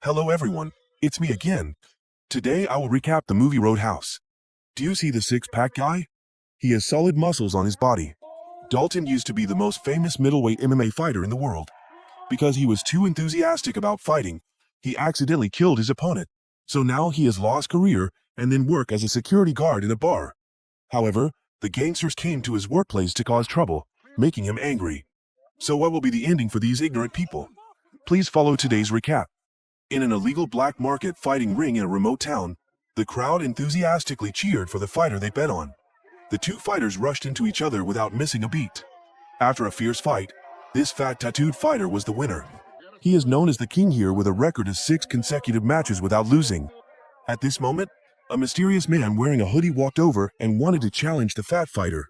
Hello everyone, it's me again. Today I will recap the movie Roadhouse. Do you see the six-pack guy? He has solid muscles on his body. Dalton used to be the most famous middleweight MMA fighter in the world. Because he was too enthusiastic about fighting, he accidentally killed his opponent. So now he has lost career and then work as a security guard in a bar. However, the gangsters came to his workplace to cause trouble, making him angry. So what will be the ending for these ignorant people? Please follow today's recap. In an illegal black market fighting ring in a remote town, the crowd enthusiastically cheered for the fighter they bet on. The two fighters rushed into each other without missing a beat. After a fierce fight, this fat tattooed fighter was the winner. He is known as the king here with a record of 6 consecutive matches without losing. At this moment, a mysterious man wearing a hoodie walked over and wanted to challenge the fat fighter.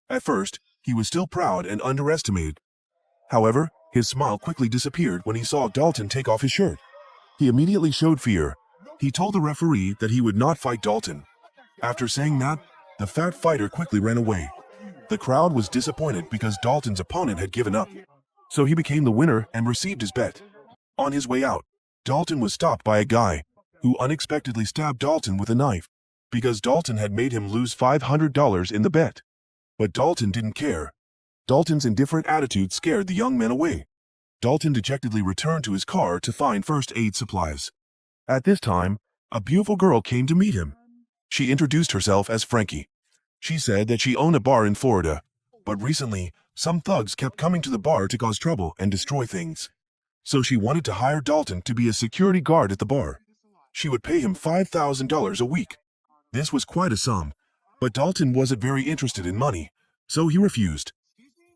At first, he was still proud and underestimated. However, his smile quickly disappeared when he saw Dalton take off his shirt. He immediately showed fear. He told the referee that he would not fight Dalton. After saying that, the fat fighter quickly ran away. The crowd was disappointed because Dalton's opponent had given up. So he became the winner and received his bet. On his way out, Dalton was stopped by a guy who unexpectedly stabbed Dalton with a knife because Dalton had made him lose $500 in the bet. But Dalton didn't care. Dalton's indifferent attitude scared the young man away. Dalton dejectedly returned to his car to find first aid supplies. At this time, a beautiful girl came to meet him. She introduced herself as Frankie. She said that she owned a bar in Florida, but recently, some thugs kept coming to the bar to cause trouble and destroy things. So she wanted to hire Dalton to be a security guard at the bar. She would pay him $5,000 a week. This was quite a sum, but Dalton wasn't very interested in money, so he refused.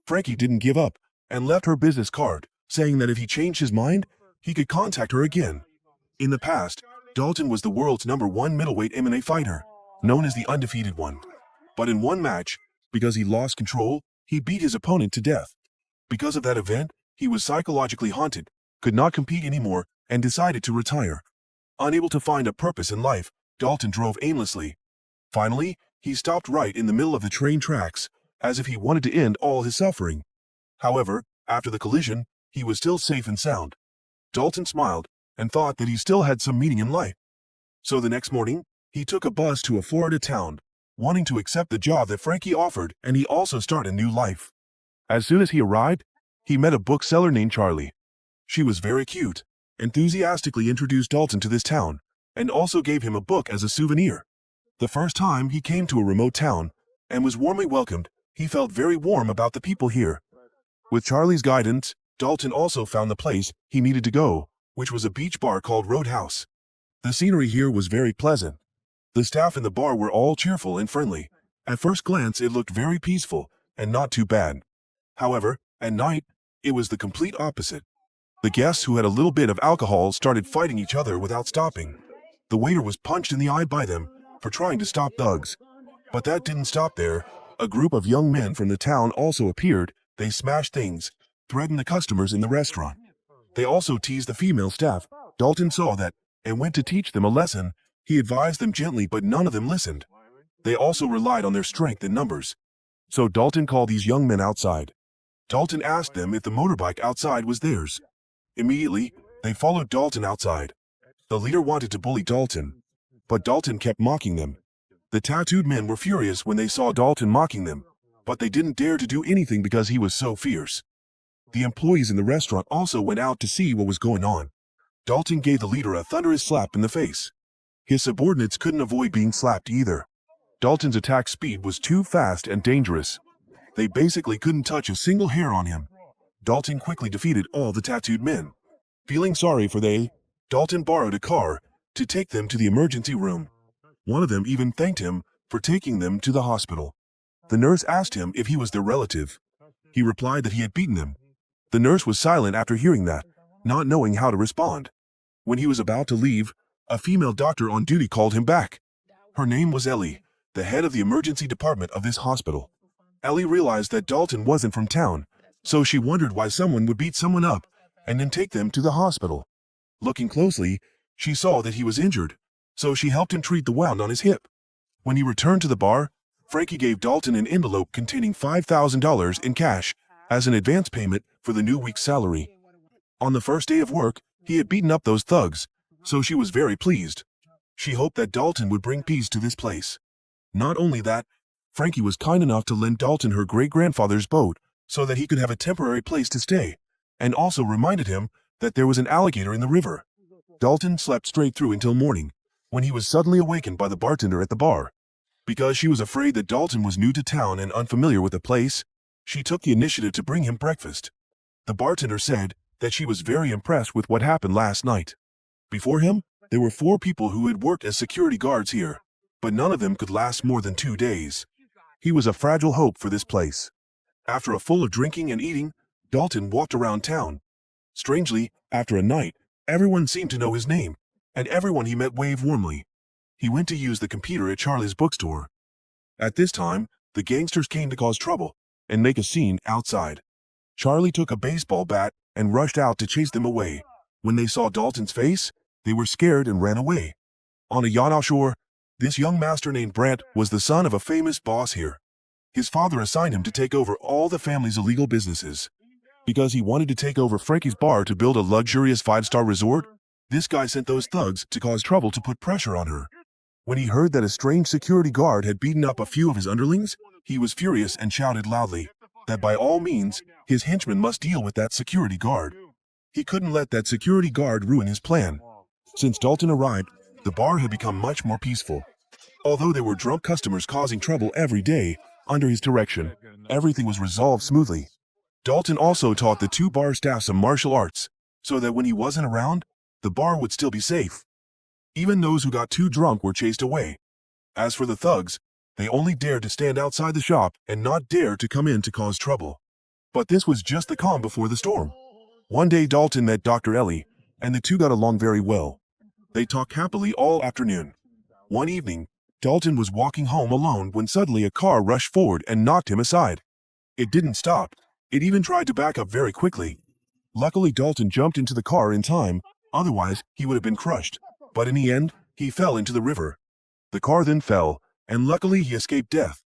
Frankie didn't give up and left her business card, saying that if he changed his mind, he could contact her again. In the past, Dalton was the world's #1 middleweight MMA fighter, known as the undefeated one. But in one match, because he lost control, he beat his opponent to death. Because of that event, he was psychologically haunted, could not compete anymore, and decided to retire. Unable to find a purpose in life, Dalton drove aimlessly. Finally, he stopped right in the middle of the train tracks, as if he wanted to end all his suffering. However, after the collision, he was still safe and sound. Dalton smiled and thought that he still had some meaning in life. So the next morning, he took a bus to a Florida town, wanting to accept the job that Frankie offered, and he also start a new life. As soon as he arrived, he met a bookseller named Charlie. She was very cute, enthusiastically introduced Dalton to this town, and also gave him a book as a souvenir. The first time he came to a remote town and was warmly welcomed, he felt very warm about the people here. With Charlie's guidance, Dalton also found the place he needed to go, which was a beach bar called Roadhouse. The scenery here was very pleasant. The staff in the bar were all cheerful and friendly. At first glance, it looked very peaceful and not too bad. However, at night, it was the complete opposite. The guests who had a little bit of alcohol started fighting each other without stopping. The waiter was punched in the eye by them for trying to stop thugs. But that didn't stop there. A group of young men from the town also appeared. They smashed things, threatened the customers in the restaurant. They also teased the female staff. Dalton saw that and went to teach them a lesson. He advised them gently, but none of them listened. They also relied on their strength in numbers. So Dalton called these young men outside. Dalton asked them if the motorbike outside was theirs. Immediately, they followed Dalton outside. The leader wanted to bully Dalton, but Dalton kept mocking them. The tattooed men were furious when they saw Dalton mocking them, but they didn't dare to do anything because he was so fierce. The employees in the restaurant also went out to see what was going on. Dalton gave the leader a thunderous slap in the face. His subordinates couldn't avoid being slapped either. Dalton's attack speed was too fast and dangerous. They basically couldn't touch a single hair on him. Dalton quickly defeated all the tattooed men. Feeling sorry for they, Dalton borrowed a car to take them to the emergency room. One of them even thanked him for taking them to the hospital. The nurse asked him if he was their relative. He replied that he had beaten them. The nurse was silent after hearing that, not knowing how to respond. When he was about to leave, a female doctor on duty called him back. Her name was Ellie, the head of the emergency department of this hospital. Ellie realized that Dalton wasn't from town, so she wondered why someone would beat someone up and then take them to the hospital. Looking closely, she saw that he was injured, so she helped him treat the wound on his hip. When he returned to the bar, Frankie gave Dalton an envelope containing $5,000 in cash as an advance payment for the new week's salary. On the first day of work, he had beaten up those thugs, so she was very pleased. She hoped that Dalton would bring peace to this place. Not only that, Frankie was kind enough to lend Dalton her great-grandfather's boat so that he could have a temporary place to stay, and also reminded him that there was an alligator in the river. Dalton slept straight through until morning, when he was suddenly awakened by the bartender at the bar. Because she was afraid that Dalton was new to town and unfamiliar with the place, she took the initiative to bring him breakfast. The bartender said that she was very impressed with what happened last night. Before him, there were 4 people who had worked as security guards here, but none of them could last more than 2 days. He was a fragile hope for this place. After a full of drinking and eating, Dalton walked around town. Strangely, after a night, everyone seemed to know his name, and everyone he met waved warmly. He went to use the computer at Charlie's bookstore. At this time, the gangsters came to cause trouble and make a scene outside. Charlie took a baseball bat and rushed out to chase them away. When they saw Dalton's face, they were scared and ran away. On a yacht offshore, this young master named Brant was the son of a famous boss here. His father assigned him to take over all the family's illegal businesses. Because he wanted to take over Frankie's bar to build a luxurious 5-star resort, this guy sent those thugs to cause trouble to put pressure on her. When he heard that a strange security guard had beaten up a few of his underlings, he was furious and shouted loudly that by all means, his henchmen must deal with that security guard. He couldn't let that security guard ruin his plan. Since Dalton arrived, the bar had become much more peaceful. Although there were drunk customers causing trouble every day, under his direction, everything was resolved smoothly. Dalton also taught the 2 bar staff some martial arts, so that when he wasn't around, the bar would still be safe. Even those who got too drunk were chased away. As for the thugs, they only dared to stand outside the shop and not dare to come in to cause trouble. But this was just the calm before the storm. One day Dalton met Dr. Ellie, and the two got along very well. They talked happily all afternoon. One evening, Dalton was walking home alone when suddenly a car rushed forward and knocked him aside. It didn't stop. It even tried to back up very quickly. Luckily, Dalton jumped into the car in time, otherwise he would have been crushed. But in the end, he fell into the river. The car then fell, and luckily he escaped death.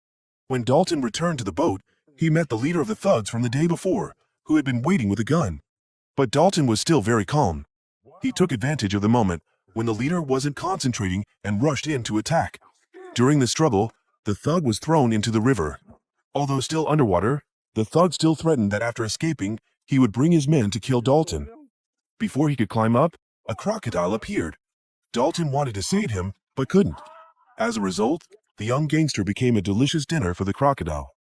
When Dalton returned to the boat, he met the leader of the thugs from the day before, who had been waiting with a gun. But Dalton was still very calm. He took advantage of the moment when the leader wasn't concentrating and rushed in to attack. During the struggle, the thug was thrown into the river. Although still underwater, the thug still threatened that after escaping, he would bring his men to kill Dalton. Before he could climb up, a crocodile appeared. Dalton wanted to save him, but couldn't. As a result, the young gangster became a delicious dinner for the crocodile.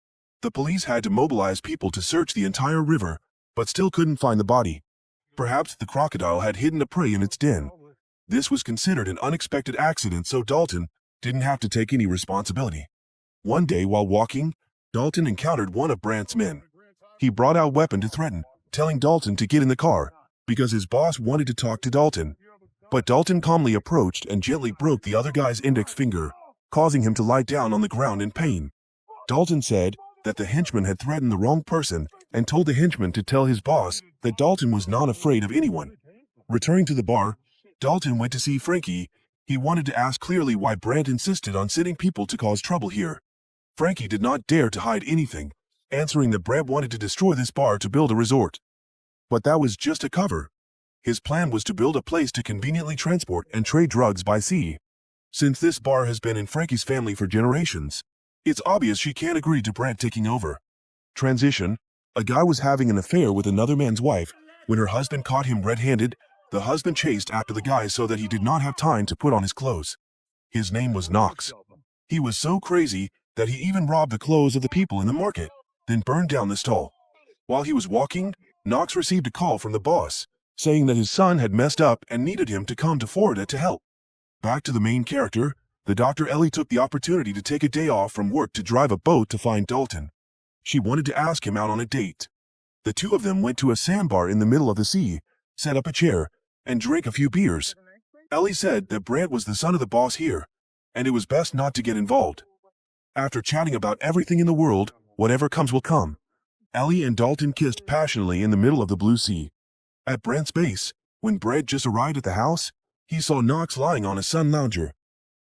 The police had to mobilize people to search the entire river, but still couldn't find the body. Perhaps the crocodile had hidden a prey in its den. This was considered an unexpected accident, so Dalton didn't have to take any responsibility. One day while walking, Dalton encountered one of Brant's men. He brought out a weapon to threaten, telling Dalton to get in the car, because his boss wanted to talk to Dalton. But Dalton calmly approached and gently broke the other guy's index finger, causing him to lie down on the ground in pain. Dalton said that the henchman had threatened the wrong person and told the henchman to tell his boss that Dalton was not afraid of anyone. Returning to the bar, Dalton went to see Frankie. He wanted to ask clearly why Brant insisted on sending people to cause trouble here. Frankie did not dare to hide anything, answering that Brant wanted to destroy this bar to build a resort. But that was just a cover. His plan was to build a place to conveniently transport and trade drugs by sea. Since this bar has been in Frankie's family for generations, it's obvious she can't agree to Brant taking over. Transition: a guy was having an affair with another man's wife. When her husband caught him red-handed, the husband chased after the guy so that he did not have time to put on his clothes. His name was Knox. He was so crazy that he even robbed the clothes of the people in the market, then burned down the stall. While he was walking, Knox received a call from the boss, saying that his son had messed up and needed him to come to Florida to help. Back to the main character, the Dr. Ellie took the opportunity to take a day off from work to drive a boat to find Dalton. She wanted to ask him out on a date. The two of them went to a sandbar in the middle of the sea, set up a chair, and drank a few beers. Ellie said that Brant was the son of the boss here, and it was best not to get involved. After chatting about everything in the world, whatever comes will come, Ellie and Dalton kissed passionately in the middle of the blue sea. At Brant's base, when Brant just arrived at the house, he saw Knox lying on a sun lounger.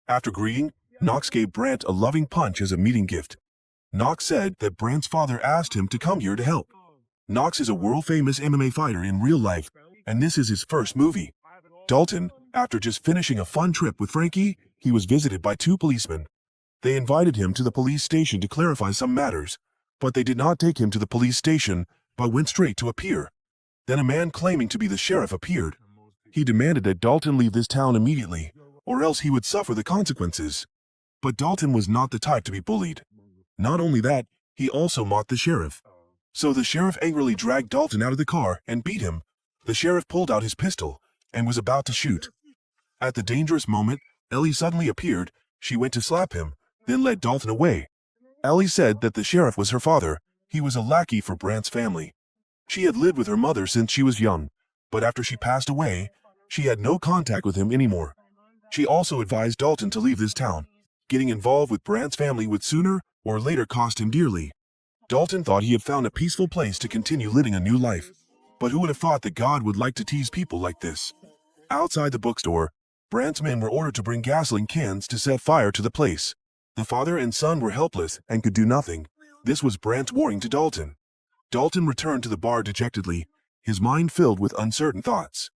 After greeting, Knox gave Brant a loving punch as a meeting gift. Knox said that Brant's father asked him to come here to help. Knox is a world-famous MMA fighter in real life, and this is his first movie. Dalton, After just finishing a fun trip with Frankie, he was visited by two policemen. They invited him to the police station to clarify some matters, but they did not take him to the police station, but went straight to a pier. Then a man claiming to be the sheriff appeared. He demanded that Dalton leave this town immediately, or else he would suffer the consequences. But Dalton was not the type to be bullied. Not only that, he also mocked the sheriff. So the sheriff angrily dragged Dalton out of the car and beat him. The sheriff pulled out his pistol and was about to shoot. At the dangerous moment, Ellie suddenly appeared. She went to slap him, then led Dalton away. Ellie said that the sheriff was her father. He was a lackey for Brant's family. She had lived with her mother since she was young, but after she passed away, she had no contact with him anymore. She also advised Dalton to leave this town. Getting involved with Brant's family would sooner or later cost him dearly. Dalton thought he had found a peaceful place to continue living a new life. But who would have thought that God would like to tease people like this? Outside the bookstore, Brant's men were ordered to bring gasoline cans to set fire to the place. The father and son were helpless and could do nothing. This was Brant's warning to Dalton. Dalton returned to the bar dejectedly, his mind filled with uncertain thoughts.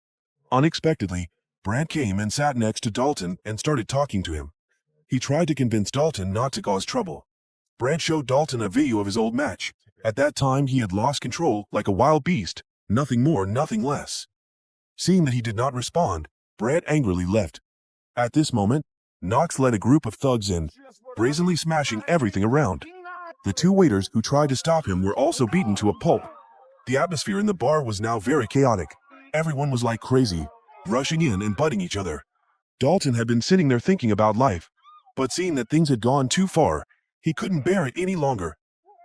Unexpectedly, Brant came and sat next to Dalton and started talking to him. He tried to convince Dalton not to cause trouble. Brant showed Dalton a video of his old match. At that time he had lost control like a wild beast, nothing more, nothing less. Seeing that he did not respond, Brant angrily left. At this moment, Knox led a group of thugs in, brazenly smashing everything around. The two waiters who tried to stop him were also beaten to a pulp. The atmosphere in the bar was now very chaotic. Everyone was like crazy, rushing in and butting each other. Dalton had been sitting there thinking about life, but seeing that things had gone too far, he couldn't bear it any longer.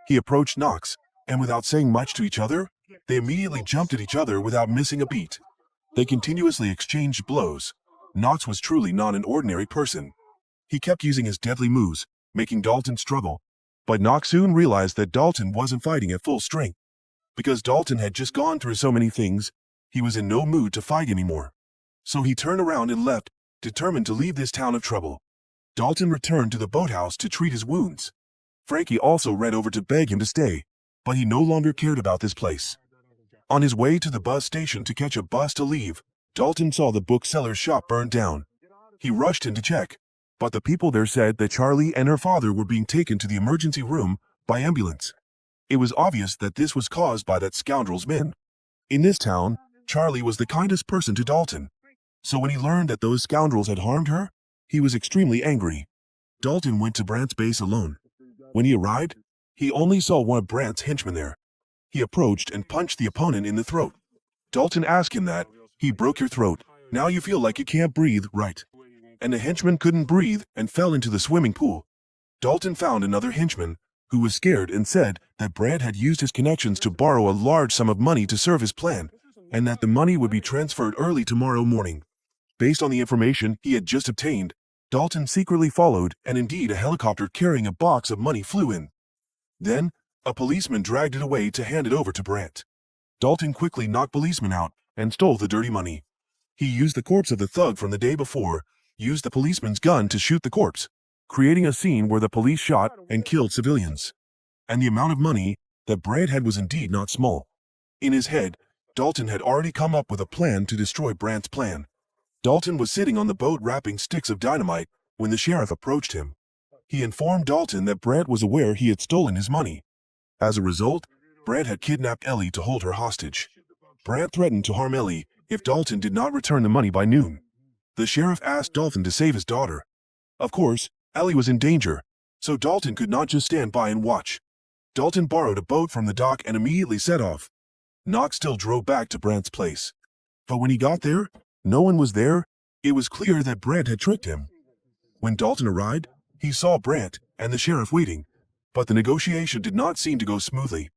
He approached Knox, and without saying much to each other, they immediately jumped at each other without missing a beat. They continuously exchanged blows. Knox was truly not an ordinary person. He kept using his deadly moves, making Dalton struggle. But Knox soon realized that Dalton wasn't fighting at full strength. Because Dalton had just gone through so many things, he was in no mood to fight anymore. So he turned around and left, determined to leave this town of trouble. Dalton returned to the boathouse to treat his wounds. Frankie also ran over to beg him to stay, but he no longer cared about this place. On his way to the bus station to catch a bus to leave, Dalton saw the bookseller's shop burned down. He rushed in to check, but the people there said that Charlie and her father were being taken to the emergency room by ambulance. It was obvious that this was caused by that scoundrel's men. In this town, Charlie was the kindest person to Dalton. So when he learned that those scoundrels had harmed her, he was extremely angry. Dalton went to Brant's base alone. When he arrived, he only saw one of Brant's henchmen there. He approached and punched the opponent in the throat. Dalton asked him that. He broke your throat. Now you feel like you can't breathe, right? And the henchman couldn't breathe and fell into the swimming pool. Dalton found another henchman, who was scared and said that Brant had used his connections to borrow a large sum of money to serve his plan, and that the money would be transferred early tomorrow morning. Based on the information he had just obtained, Dalton secretly followed, and indeed a helicopter carrying a box of money flew in. Then, a policeman dragged it away to hand it over to Brant. Dalton quickly knocked policeman out and stole the dirty money. He used the corpse of the thug from the day before, used the policeman's gun to shoot the corpse, creating a scene where the police shot and killed civilians. And the amount of money that Brant had was indeed not small. In his head, Dalton had already come up with a plan to destroy Brant's plan. Dalton was sitting on the boat wrapping sticks of dynamite when the sheriff approached him. He informed Dalton that Brant was aware he had stolen his money. As a result, Brant had kidnapped Ellie to hold her hostage. Brant threatened to harm Ellie if Dalton did not return the money by noon. The sheriff asked Dalton to save his daughter. Of course, Ellie was in danger, so Dalton could not just stand by and watch. Dalton borrowed a boat from the dock and immediately set off. Knox still drove back to Brant's place. But when he got there, no one was there. It was clear that Brant had tricked him. When Dalton arrived, he saw Brant and the sheriff waiting, but the negotiation did not seem to go smoothly.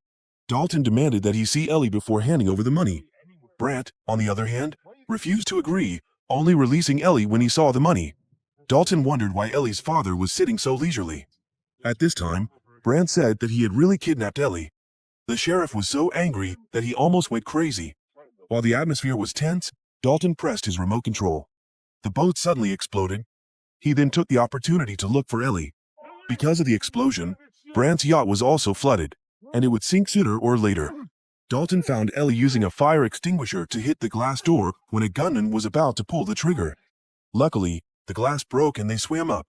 Dalton demanded that he see Ellie before handing over the money. Brant, on the other hand, refused to agree, only releasing Ellie when he saw the money. Dalton wondered why Ellie's father was sitting so leisurely. At this time, Brant said that he had really kidnapped Ellie. The sheriff was so angry that he almost went crazy. While the atmosphere was tense, Dalton pressed his remote control. The boat suddenly exploded. He then took the opportunity to look for Ellie. Because of the explosion, Brant's yacht was also flooded, and it would sink sooner or later. Dalton found Ellie using a fire extinguisher to hit the glass door when a gunman was about to pull the trigger. Luckily, the glass broke and they swam up.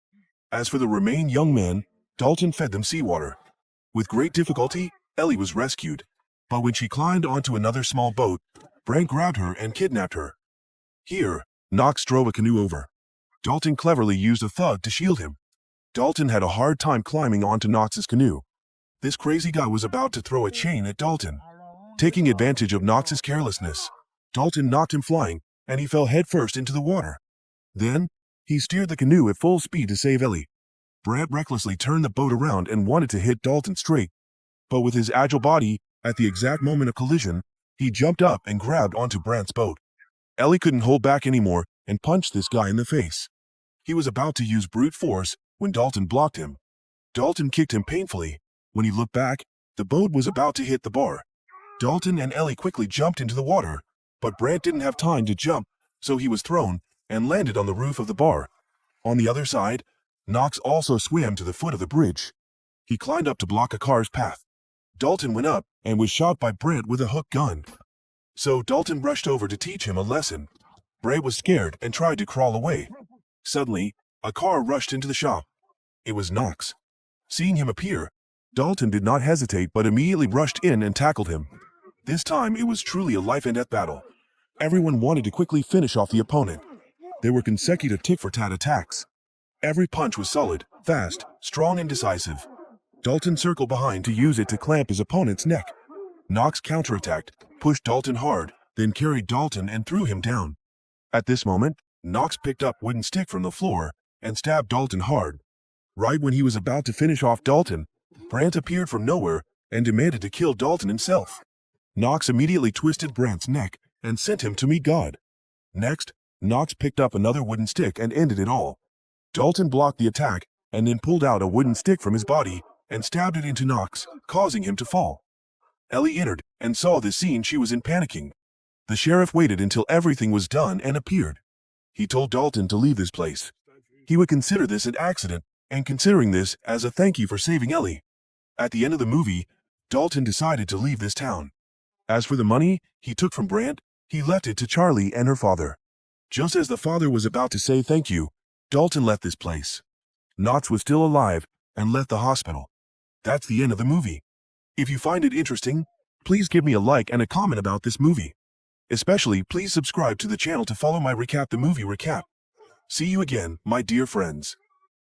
As for the remaining young men, Dalton fed them seawater. With great difficulty, Ellie was rescued, but when she climbed onto another small boat, Brant grabbed her and kidnapped her. Here, Knox drove a canoe over. Dalton cleverly used a thug to shield him. Dalton had a hard time climbing onto Knox's canoe. This crazy guy was about to throw a chain at Dalton. Taking advantage of Knox's carelessness, Dalton knocked him flying, and he fell headfirst into the water. Then, he steered the canoe at full speed to save Ellie. Brant recklessly turned the boat around and wanted to hit Dalton straight. But with his agile body, at the exact moment of collision, he jumped up and grabbed onto Brant's boat. Ellie couldn't hold back anymore and punched this guy in the face. He was about to use brute force when Dalton blocked him. Dalton kicked him painfully. When he looked back, the boat was about to hit the bar. Dalton and Ellie quickly jumped into the water, but Brant didn't have time to jump, so he was thrown and landed on the roof of the bar. On the other side, Knox also swam to the foot of the bridge. He climbed up to block a car's path. Dalton went up and was shot by Brant with a hook gun. So Dalton rushed over to teach him a lesson. Brant was scared and tried to crawl away. Suddenly, a car rushed into the shop. It was Knox. Seeing him appear, Dalton did not hesitate but immediately rushed in and tackled him. This time it was truly a life-and-death battle. Everyone wanted to quickly finish off the opponent. There were consecutive tit-for-tat attacks. Every punch was solid, fast, strong, and decisive. Dalton circled behind to use it to clamp his opponent's neck. Knox counterattacked, pushed Dalton hard, then carried Dalton and threw him down. At this moment, Knox picked up a wooden stick from the floor and stabbed Dalton hard. Right when he was about to finish off Dalton, Brant appeared from nowhere and demanded to kill Dalton himself. Knox immediately twisted Brant's neck and sent him to meet God. Next, Knox picked up another wooden stick and ended it all. Dalton blocked the attack and then pulled out a wooden stick from his body and stabbed it into Knox, causing him to fall. Ellie entered and saw this scene. She was in panicking. The sheriff waited until everything was done and appeared. He told Dalton to leave this place. He would consider this an accident, and considering this as a thank you for saving Ellie. At the end of the movie, Dalton decided to leave this town. As for the money he took from Brant, he left it to Charlie and her father. Just as the father was about to say thank you, Dalton left this place. Knox was still alive and left the hospital. That's the end of the movie. If you find it interesting, please give me a like and a comment about this movie. Especially, please subscribe to the channel to follow my recap the movie recap. See you again, my dear friends.